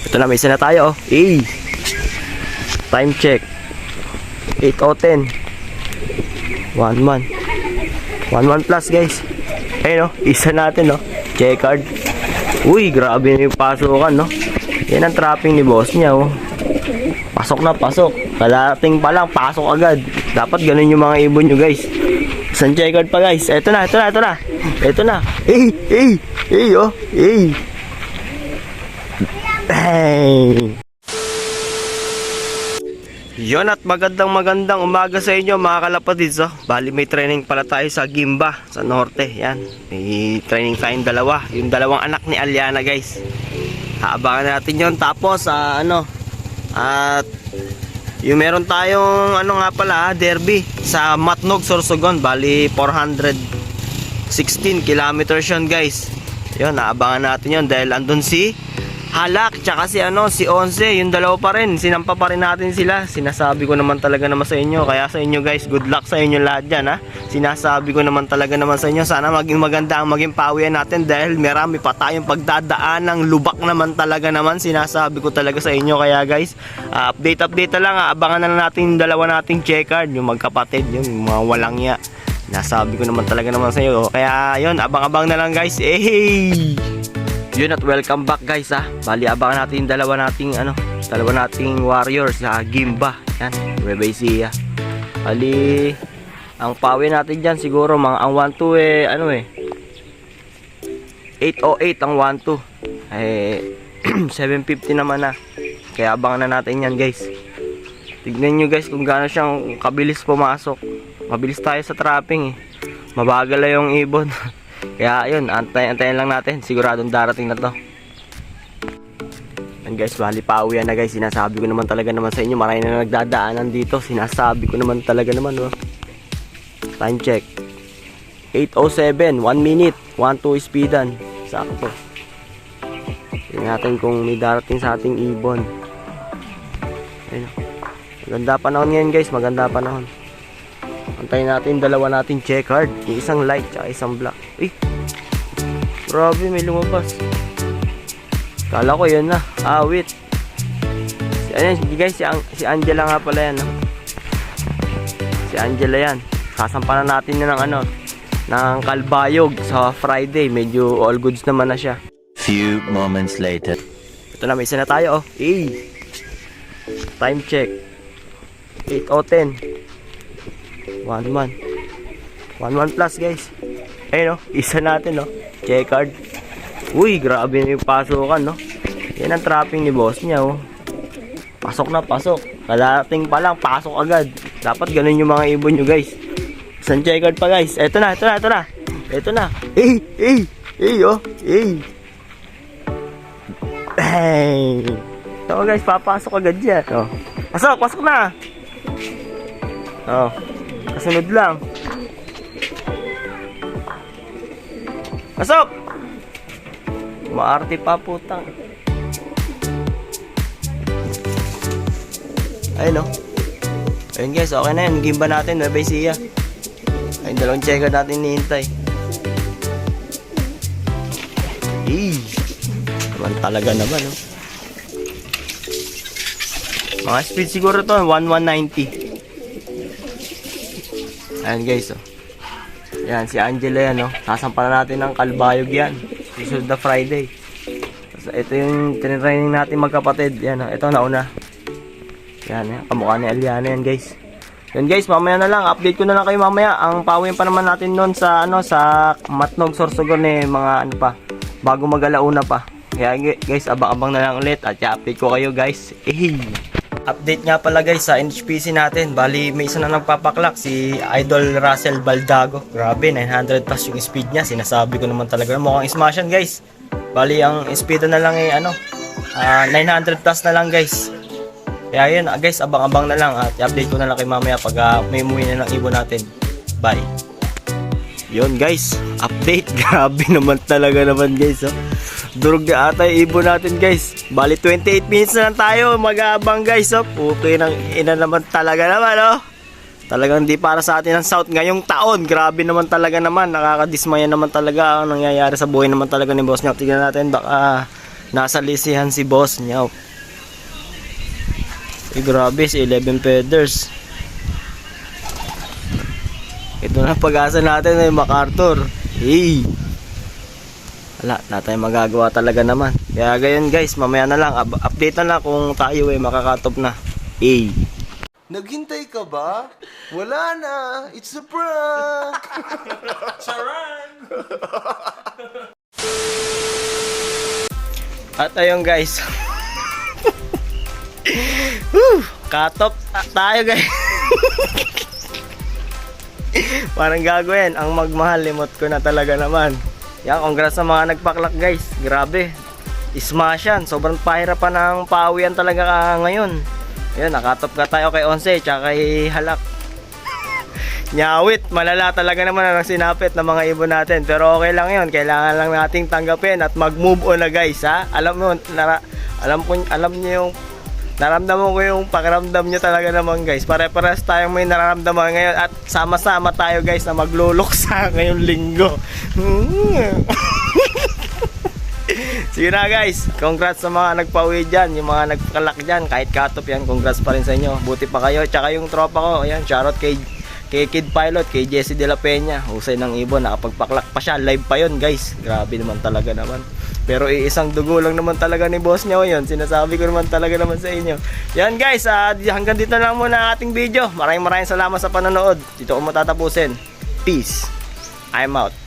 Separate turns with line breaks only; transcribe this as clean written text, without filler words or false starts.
Ito na, may isa na tayo. Time check. 8:10. 1-1. 1-1 plus guys. Ayun isa natin checkered. Uy, grabe na yung pasukan Yan ang trapping ni boss niya Pasok na pasok. Kalating pa lang, pasok agad. Dapat ganun yung mga ibon nyo guys. Isang checkered pa guys. Ito na. Hey. Yun, at magandang umaga sa inyo mga kalapatids Bali may training pala tayo sa Gimba sa Norte. Yan, may training tayong dalawa. Yung dalawang anak ni Aliana guys. Haabangan natin yun. Tapos at yung meron tayong derby sa Matnog, Sorsogon. Bali 416 kilometers yun guys. Yun, haabangan natin yun dahil andun si Halak, tsaka si Once, yung dalawa pa rin, sinampa pa rin natin sila. Sinasabi ko naman talaga sa inyo, kaya sa inyo guys, good luck sa inyo lahat dyan Sinasabi ko naman talaga sa inyo, sana maging maganda ang maging pawian natin dahil marami pa tayong pagdadaan ng lubak naman talaga sinasabi ko talaga sa inyo. Kaya guys, update lang, abangan na natin yung dalawa nating checkered, yung magkapatid, yung mga walang ya. Sinasabi ko naman talaga sa inyo, kaya yun, abang-abang na lang guys. Yun, at welcome back guys Bali abangan natin yung dalawa nating warriors sa Gimba. Yan, Nueva Ecija. Bali ang pawi natin dyan siguro ang 1-2 808 ang 1-2 750 naman kaya abangan na natin yan guys. Tignan nyo guys kung gaano siyang kabilis pumasok. Mabilis tayo sa trapping mabagal lang yung ibon. Kaya yun, antayin lang natin. Siguradong darating na to. And guys, bali pauwian na guys. Sinasabi ko naman talaga sa inyo, marami na nagdadaanan dito. Sinasabi ko naman talaga Time check 8:07, 1 minute 1-2 speedan. Sakto. Tingnan natin kung may darating sa ating ibon. Ayun. Maganda panahon ngayon guys, maganda panahon. Antayin natin dalawa natin checkered. Yung isang light at isang black. Grabe, may lumabas. Kala ko yun na. Wait. Si Angela nga pala yan. Si Angela yan. Sasampanan natin yun ng kalbayog sa Friday. Medyo all goods naman na siya.
Few moments later.
Ito na, may isa na tayo Time check 8:10. 1-1 plus guys. Ayun isa natin checkered. Uy, grabe na yung pasukan Yan ang trapping ni boss niya Pasok na pasok. Kalating pa lang, pasok agad. Dapat ganun yung mga ibon nyo guys. Isang checkered pa guys. Ito na. Ito guys, papasok agad yan Pasok na. Kasunod lang. Pasok! Maarte pa putang. Ayun Ayun guys, okay na yan. Gimba natin, Nueva Ecija. Ayun, dalawang checker natin nihintay. Naman talaga naman Mga speed siguro to 190. Ayan guys Yan, si Angela yan sasampalan natin ng kalbayog yan susunod na Friday. Tapos ito yung tinraining natin magkapatid. Yan ito nauna. Yan kamukha ni Aliana yan guys. Yan guys, mamaya na lang, update ko na lang kayo mamaya. Ang pawin pa naman natin noon sa sa Matnog, Sorsogon mga bago mag-alauna pa. Kaya guys, abang-abang na lang ulit at i-update ko kayo guys. Update nga pala guys sa NHPC natin. Bali may isa na nagpapaklak, si Idol Russell Baldago. Grabe, 900 plus yung speed niya. Sinasabi ko naman talaga mukhang smash yan guys. Bali ang speed na lang 900 plus na lang guys. Kaya yun guys, abang-abang na lang at i-update ko na lang kay mamaya pag may umuwi na ng ibon natin. Bye. Yun guys, update. Grabe naman talaga guys Durog na ata yung ibon natin guys. Bali 28 minutes na lang tayo mag-aabang guys Puto ng ina naman talaga Talagang di para sa atin ang South ngayong taon. Grabe naman talaga Nakakadismaya naman talaga ang nangyayari sa buhay naman talaga ni boss niya. Tignan natin baka Nasa lisihan si boss niya. Grabe, si 11 feathers. Ito na pag-asa natin ay MacArthur. Hey! Wala, na tayong magagawa talaga naman. Kaya gayon guys, mamaya na lang. Update na lang kung tayo makakatop na. Hey!
Naghintay ka ba? Wala na. It's a prank.
At ayun guys. Katop tayo guys. Parang gagawin. Ang magmahal, limot ko na talaga naman. Yan, congrats sa mga nagpaklak guys. Grabe. Smash yan. Sobrang pahirapan ng pawian talaga ngayon. Yan, nakatop ka tayo kay Onse tsaka kay Halak. Nyawit, malala talaga naman ang sinapit ng mga ibon natin. Pero okay lang yun. Kailangan lang nating tanggapin at mag-move on na guys ha. Alam mo, alam niyo yung naramdaman ko yung pakiramdam nyo talaga naman guys. Pare-pares tayong may nararamdaman ngayon at sama-sama tayo guys na magluluksa ngayong linggo. Sige na guys, congrats sa mga nagpauwi dyan, yung mga nagkalak dyan, kahit katop yan, congrats pa rin sa inyo. Buti pa kayo, tsaka yung tropa ko, ayan, shoutout kay Kid Pilot, kay Jesse De La Peña, husay ng ibon, nakapagpaklak pa siya, live pa yon guys. Grabe naman talaga naman. Pero iisang dugo lang naman talaga ni boss niya yun. Sinasabi ko naman talaga naman sa inyo. Yan guys, hanggang dito lang muna ang ating video. Maraming salamat sa panonood. Dito ko matatapusin. Peace. I'm out.